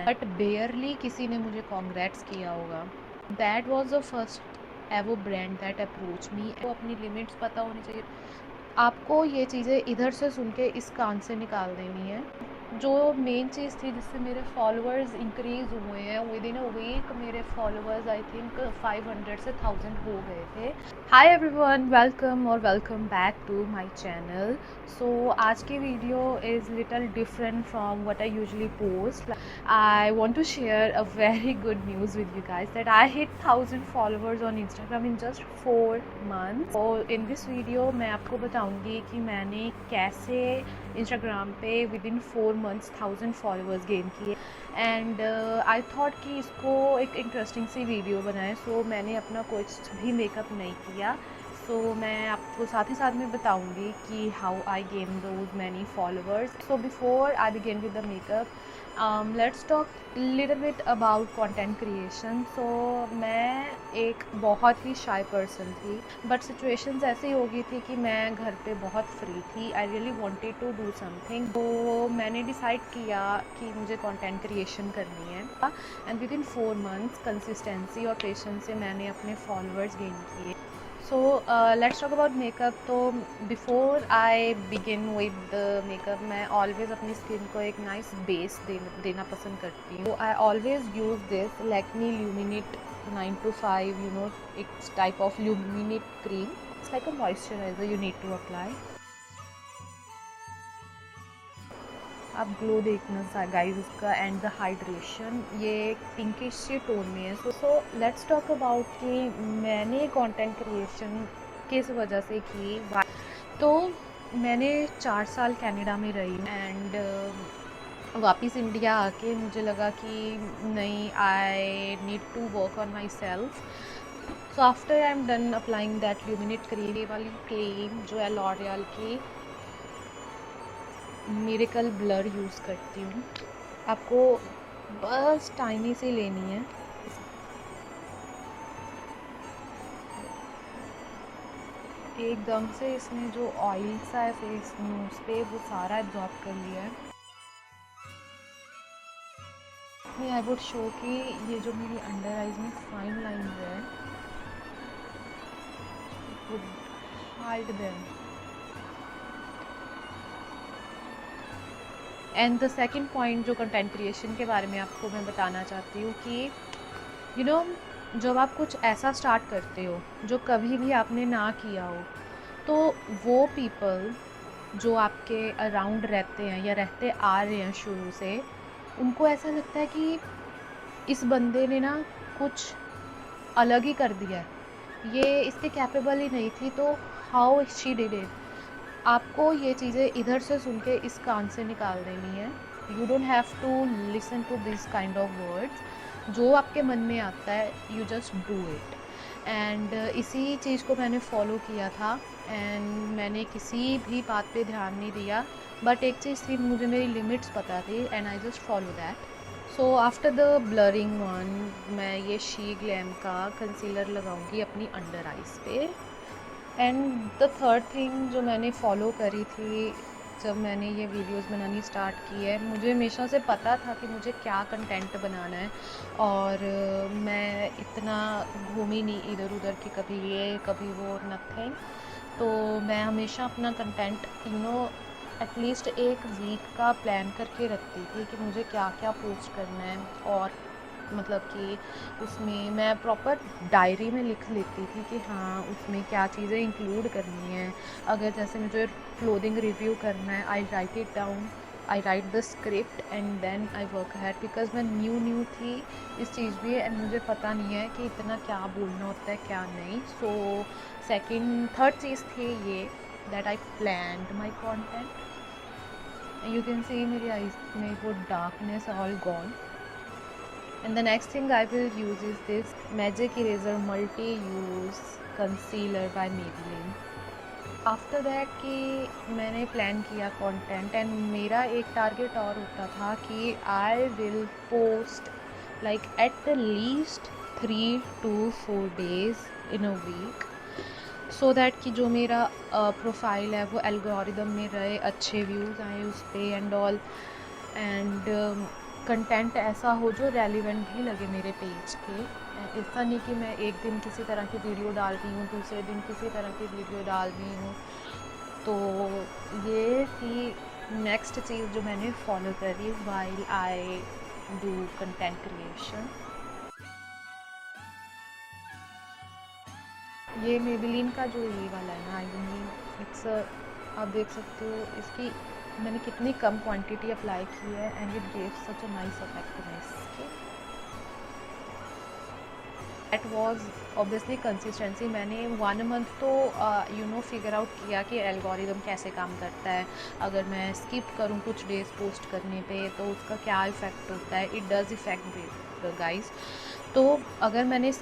But बेयरली किसी ने मुझे कॉन्ग्रेट्स किया होगा। दैट वॉज द फर्स्ट एवो ब्रांड दैट अप्रोच मी। वो अपनी लिमिट्स पता होनी चाहिए आपको। ये चीज़ें इधर से सुन के इस कान से निकाल देनी है। जो मेन चीज़ थी जिससे मेरे फॉलोअर्स इंक्रीज़ हुए हैं, विद इन अ वीक मेरे फॉलोअर्स आई थिंक 500 से 1000 हो गए थे। हाय एवरीवन, वेलकम और welcome back to my channel. So आज की video is little different from what I usually post. I want to share a very good news with you guys that I hit 1000 followers on Instagram in just 4 months. और in this video मैं आपको बताऊंगी कि मैंने कैसे Instagram पे within 4 months 1000 followers gain किए। And I thought कि इसको एक इंटरेस्टिंग सी वीडियो बनाएं। सो मैंने अपना कुछ भी मेकअप नहीं किया। सो मैं आपको साथ ही साथ में बताऊंगी कि how I gain those many followers. So before I begin with the makeup, let's talk little bit about content creation. So मैं एक बहुत ही शाय पर्सन थी, बट सिचुएशंस ऐसी हो गई थी कि मैं घर पे बहुत फ्री थी। I really wanted to do something. तो मैंने डिसाइड किया कि मुझे कंटेंट क्रिएशन करनी है। And within 4 months consistency और पेशेंस से मैंने अपने फॉलोअर्स गेन किए। So let's talk about makeup. तो before I begin with the makeup, मैं ऑलवेज़ अपनी स्किन को एक नाइस बेस देना पसंद करती हूँ। I always use this Lakme luminate 9 to 5, you know, एक type of luminate cream. It's like a moisturiser you need to apply. आप ग्लो देखना गाइस इसका, एंड द हाइड्रेशन ये पिंकिश सी टोन में है। सो लेट्स टॉक अबाउट कि मैंने कंटेंट क्रिएशन किस वजह से की। तो मैंने 4 साल कनाडा में रही एंड वापस इंडिया आके मुझे लगा कि नहीं, I need to work on myself. So after I am done applying that luminate cream, ये वाली क्रीम जो है लॉरियल की मिरेकल ब्लर यूज़ करती हूँ। आपको बस टाइनी से लेनी है। एकदम से इसने जो ऑयल सा है फेस उस पे वो सारा एब्जॉर्ब कर लिया है। आई वुड शो कि ये जो मेरी अंडर आइज में फाइन लाइंस है, would hide them. And the second point जो कंटेंट क्रिएशन के बारे में आपको मैं बताना चाहती हूँ कि यू नो, जब आप कुछ ऐसा स्टार्ट करते हो जो कभी भी आपने ना किया हो, तो वो पीपल जो आपके अराउंड रहते हैं या रहते आ रहे हैं शुरू से, उनको ऐसा लगता है कि इस बंदे ने ना कुछ अलग ही कर दिया है, ये इसके कैपेबल ही नहीं थी, तो हाउ शी डिड इट। आपको ये चीज़ें इधर से सुन के इस कान से निकाल देनी है। You don't have to listen to this kind of words. जो आपके मन में आता है you just do it. And इसी चीज़ को मैंने फॉलो किया था एंड मैंने किसी भी बात पे ध्यान नहीं दिया। बट एक चीज़ थी, मुझे मेरी लिमिट्स पता थी and I just follow that. So after the blurring one, मैं ये शी ग्लैम का कंसीलर लगाऊंगी अपनी अंडर आइज़ पे। एंड द थर्ड थिंग जो मैंने फॉलो करी थी जब मैंने ये वीडियोस बनानी स्टार्ट की है, मुझे हमेशा से पता था कि मुझे क्या कंटेंट बनाना है। और मैं इतना घूमी नहीं इधर उधर कि कभी ये कभी वो, नथिंग। तो मैं हमेशा अपना कंटेंट एटलीस्ट एक वीक का प्लान करके रखती थी कि मुझे क्या क्या पोस्ट करना है। और मतलब कि उसमें मैं प्रॉपर डायरी में लिख लेती थी कि हाँ उसमें क्या चीज़ें इंक्लूड करनी है। अगर जैसे मुझे क्लोथिंग रिव्यू करना है, I write it down, I write the script and then I work hard, because मैं न्यू थी इस चीज़ भी एंड मुझे पता नहीं है कि इतना क्या बोलना होता है क्या नहीं। सो थर्ड चीज़ थी ये, that I planned my content. You can see मेरी आईज में वो darkness all gone. And the next thing I will use is this Magic Eraser Multi-Use Concealer by Maybelline. After that कि मैंने plan किया content and मेरा एक target और होता था कि I will post like at the least 3 to 4 days in a week, so that कि जो मेरा प्रोफाइल है वो एल्गोरिदम में रहे, अच्छे व्यूज़ आए उस पर एंड ऑल। एंड कंटेंट ऐसा हो जो रेलिवेंट भी लगे मेरे पेज के। ऐसा नहीं कि मैं एक दिन किसी तरह की वीडियो डाल रही हूँ, दूसरे दिन किसी तरह की वीडियो डाल रही हूँ। तो ये थी नेक्स्ट चीज़ जो मैंने फॉलो करी while I do content creation. ये मेबेलिन का जो ये वाला है ना, आई मीन इट्स, आप देख सकते हो इसकी मैंने कितनी कम क्वांटिटी अप्लाई की है and it gives such a nice effect to my skin. That was obviously consistency. मैंने 1 मंथ तो फिगर आउट किया कि एल्गोरिदम कैसे काम करता है, अगर मैं स्किप करूँ कुछ डेज पोस्ट करने पे तो उसका क्या इफ़ेक्ट होता है। It does effect guys. तो अगर मैंने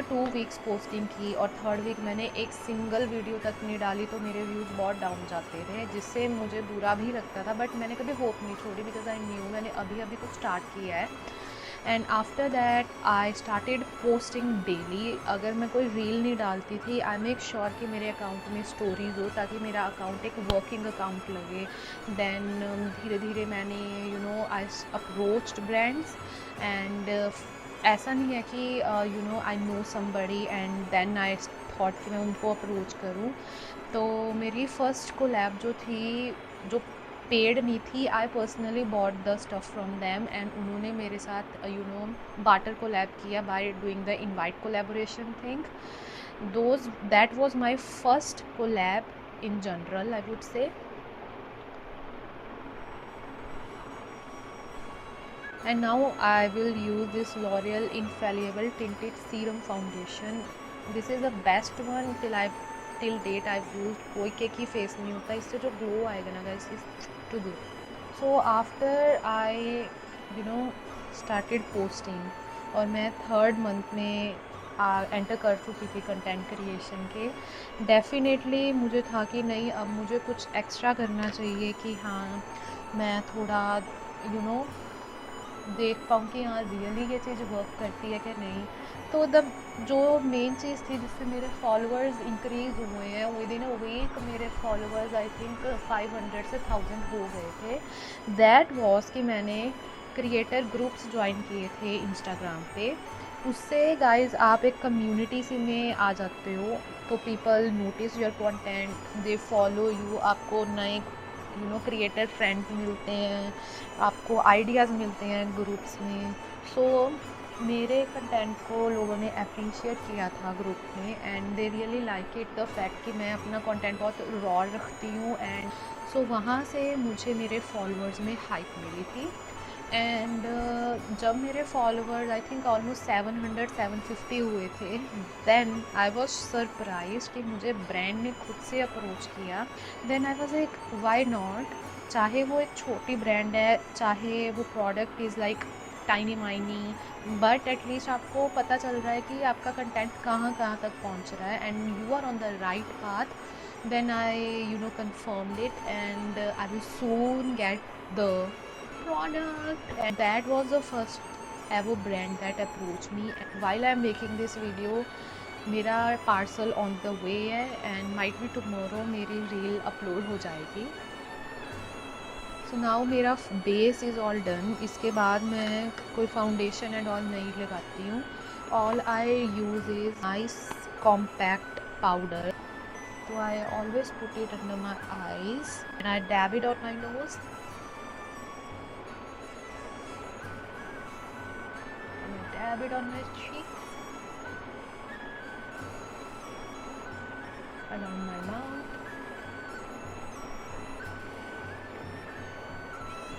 2 वीक्स पोस्टिंग की और थर्ड वीक मैंने एक सिंगल वीडियो तक नहीं डाली तो मेरे व्यूज़ बहुत डाउन जाते थे, जिससे मुझे बुरा भी लगता था। बट मैंने कभी होप नहीं छोड़ी बिकॉज आई न्यू मैंने अभी अभी कुछ स्टार्ट किया है। And after that I started posting daily. अगर मैं कोई रील नहीं डालती थी, आई मेक श्योर कि मेरे अकाउंट में स्टोरीज हो ताकि मेरा अकाउंट एक वर्किंग अकाउंट लगे। देन धीरे धीरे मैंने आई अप्रोच्ड ब्रांड्स एंड ऐसा नहीं है कि I know somebody and then I thought कि मैं उनको अप्रोच करूं। तो मेरी फ़र्स्ट कोलैब जो थी, जो पेड नहीं थी, I personally bought the stuff from them and उन्होंने मेरे साथ बाटर कोलैब किया by doing the invite collaboration thing. That was my first collab in general, I would say. And now I will use this L'Oreal Infallible Tinted Serum Foundation. This is the best one till date I've used. कोई के ही face नहीं होता, इससे जो glow आएगा ना guys is too good. So after I started posting और मैं थर्ड मंथ में एंटर कर चुकी थी कंटेंट क्रिएशन के, डेफिनेटली मुझे था कि नहीं अब मुझे कुछ एक्स्ट्रा करना चाहिए कि हाँ मैं थोड़ा देख पाऊँ कि हाँ रियली ये चीज़ वर्क करती है कि नहीं। तो जो मेन चीज़ थी जिससे मेरे फॉलोअर्स इंक्रीज़ हुए हैं, विद इन अ वीक मेरे फॉलोअर्स आई थिंक 500 से 1000 हो गए थे। दैट वॉज कि मैंने क्रिएटर ग्रुप्स ज्वाइन किए थे इंस्टाग्राम पे। उससे गाइज आप एक कम्युनिटी सी में आ जाते हो, तो people notice your content, they follow you, आपको नए क्रिएटर फ्रेंड्स मिलते हैं, आपको आइडियाज़ मिलते हैं ग्रुप्स में। सो मेरे कंटेंट को लोगों ने अप्रिशिएट किया था ग्रुप में and they really like it the fact कि मैं अपना कंटेंट बहुत रॉ रखती हूँ। एंड सो वहाँ से मुझे मेरे फॉलोअर्स में हाइप मिली थी। एंड जब मेरे फॉलोअर्स आई थिंक ऑलमोस्ट 700-750 हुए थे, देन आई वॉज सरप्राइज कि मुझे ब्रांड ने खुद से अप्रोच किया। Then I was like why not, चाहे वो एक छोटी ब्रांड है, चाहे वो product is like tiny miny, but at least आपको पता चल रहा है कि आपका कंटेंट कहाँ कहाँ तक पहुँच रहा है and you are on the right path. Then I confirmed it and I will soon get the product, and that was the first ever brand that approached me. And while I am making this video, मेरा parcel on the way है and might be tomorrow मेरी reel upload हो जाएगी। So now मेरा base is all done. इसके बाद मैं कोई फाउंडेशन एंड ऑल नहीं लगाती हूँ। All I use is nice compact powder, so I always put it under my eyes and I dab it on my nose and I dab it on my cheeks, around my mouth,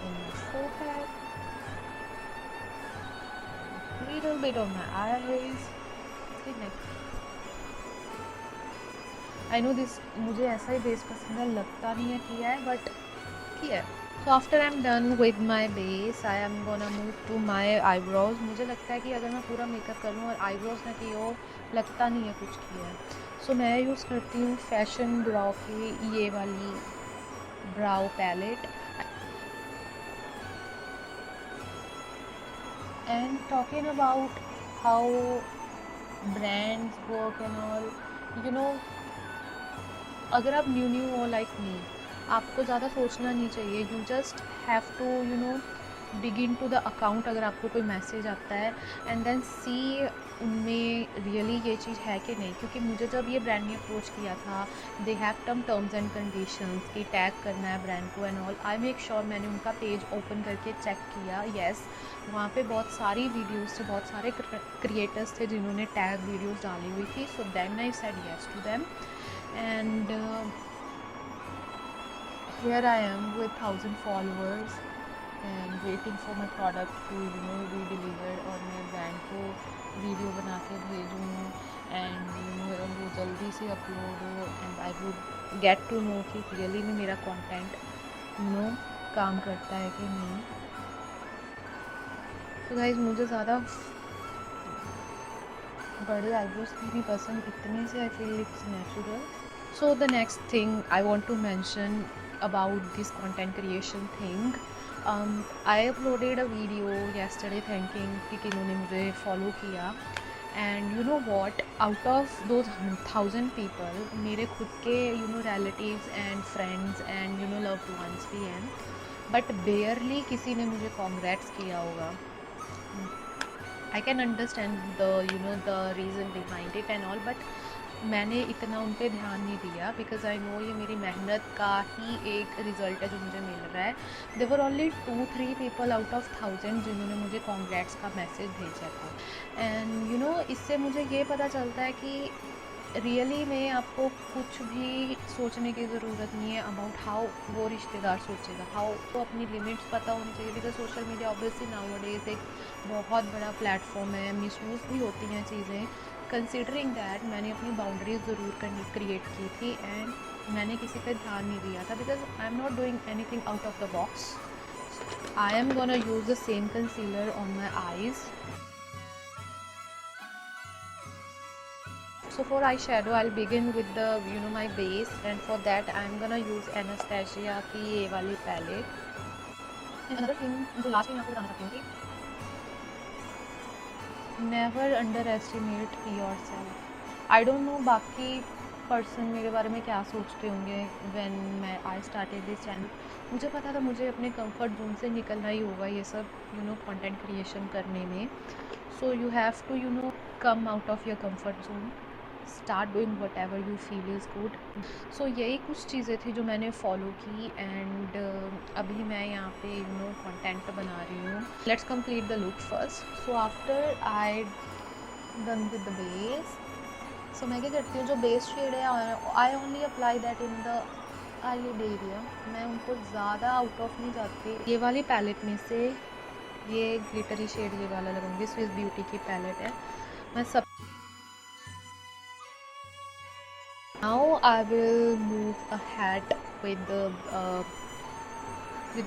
on my forehead, little bit on my eyes, neck. I know this मुझे ऐसा ही base पसंद है, लगता नहीं है किया है but किया है। So after I'm done with my base, I am gonna move to my eyebrows. मुझे लगता है कि अगर मैं पूरा मेकअप कर लूँ और आईब्रोज ना किए हो, लगता नहीं है कुछ किया है। So मैं यूज़ करती हूँ फैशन ब्राउ की ये वाली ब्राउ palette. And talking about how brands work and all, you know, अगर आप न्यू हो लाइक मी, आपको ज़्यादा सोचना नहीं चाहिए। You just have to dig in to the account अगर आपको कोई मैसेज आता है, एंड देन सी उनमें रियली ये चीज़ है कि नहीं। क्योंकि मुझे जब ये ब्रांड ने अप्रोच किया था, they have terms and conditions कि टैग करना है ब्रांड को and all. I make sure मैंने उनका पेज ओपन करके चेक किया, येस वहाँ पे बहुत सारी वीडियोस थे, बहुत सारे क्रिएटर्स थे जिन्होंने टैग वीडियोस डाली हुई थी। So then I said yes to them, and here I am with 1000 followers and waiting for my product to be delivered, और मैं ब्रांड को वीडियो बना के भेजूँ एंड वो जल्दी से अपलोड हो, and I would get to know कि रियली में मेरा कंटेंट काम करता है कि नहीं। तो गाइस मुझे ज़्यादा बड़े आईब्रोज नहीं पसंद, इतने से I feel it's natural. So the next thing I want to mention about this content creation thing, I uploaded a video yesterday thanking कि किन्होंने मुझे follow किया, and you know what, out of those 1000 people मेरे खुद के relatives and friends and loved ones भी हैं, but barely किसी ने मुझे congrats किया होगा। I can understand the reason behind it and all, but मैंने इतना उन पर ध्यान नहीं दिया बिकॉज आई नो ये मेरी मेहनत का ही एक रिज़ल्ट है जो मुझे मिल रहा है। देवर ओनली 2-3 पीपल आउट ऑफ 1000 जिन्होंने मुझे कॉन्ग्रेट्स का मैसेज भेजा था, एंड इससे मुझे ये पता चलता है कि रियली में आपको कुछ भी सोचने की ज़रूरत नहीं है अबाउट हाउ वो रिश्तेदार सोचेगा, हाउ तो अपनी लिमिट्स पता होनी चाहिए। Because social media obviously nowadays एक बहुत बड़ा प्लेटफॉर्म है, मिसयूज़ भी होती हैं चीज़ें। कंसिडरिंग दैट मैंने अपनी बाउंड्रीज ज़रूर क्रिएट की थी एंड मैंने किसी पे ध्यान नहीं दिया था because I am not doing anything out of the box. I am gonna use the same concealer on my eyes. So for eyeshadow I'll begin with the my base, and for that I'm gonna use Anastasia की ये वाली palette. And another thing, जो last thing आपको बताना चाहती हूँ कि never underestimate yourself. I don't know बाकी पर्सन मेरे बारे में क्या सोचते होंगे when I started this channel. मुझे पता था मुझे अपने कंफर्ट जोन से निकलना ही होगा ये सब कंटेंट क्रिएशन करने में। So you have to come out of your comfort zone. Start doing whatever you feel is good. So यही कुछ चीज़ें थी जो मैंने फॉलो की, एंड अभी मैं यहाँ पे कंटेंट बना रही हूँ। Let's complete the look first. So after I done with the base, so मैं क्या करती हूँ, जो बेस शेड है I only apply that in the eyelid area. मैं उनको ज़्यादा आउट ऑफ नहीं जाती। ये वाली पैलेट में से ये ग्लिटरी शेड ये वाला लगाऊंगी, स्विस ब्यूटी की पैलेट है। मैं सब Now I will move ahead with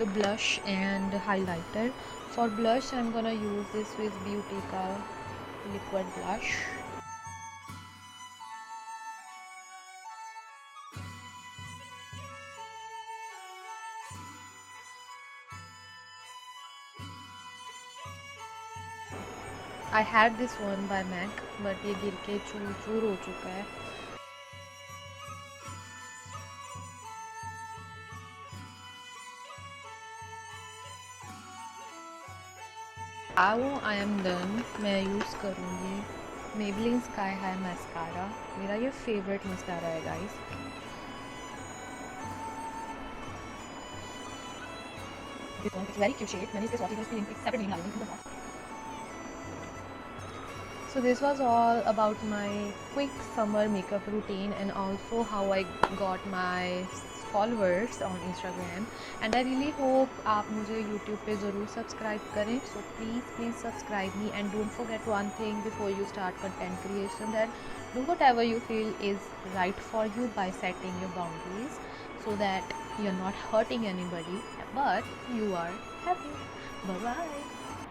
the blush and highlighter. For blush I'm gonna use this Swiss Beauty ka liquid blush. I had this one by MAC but ये गिर के चूर चूर हो चुका है। Now I am done। मैं use करूँगी Maybelline Sky High Mascara। मेरा ये फेवरेट मस्कारा है guys. It's very cute shade। मैंने इसके स्वाति को लिंक सेपरेट नहीं डाली थी। So this was all about my quick summer makeup routine and also how I got my followers on Instagram, and I really hope आप मुझे YouTube पे ज़रूर सब्सक्राइब करें। So please subscribe me, and don't forget one thing before you start content creation, that do whatever you feel is right for you by setting your boundaries so that you're not hurting anybody but you are happy. Bye bye.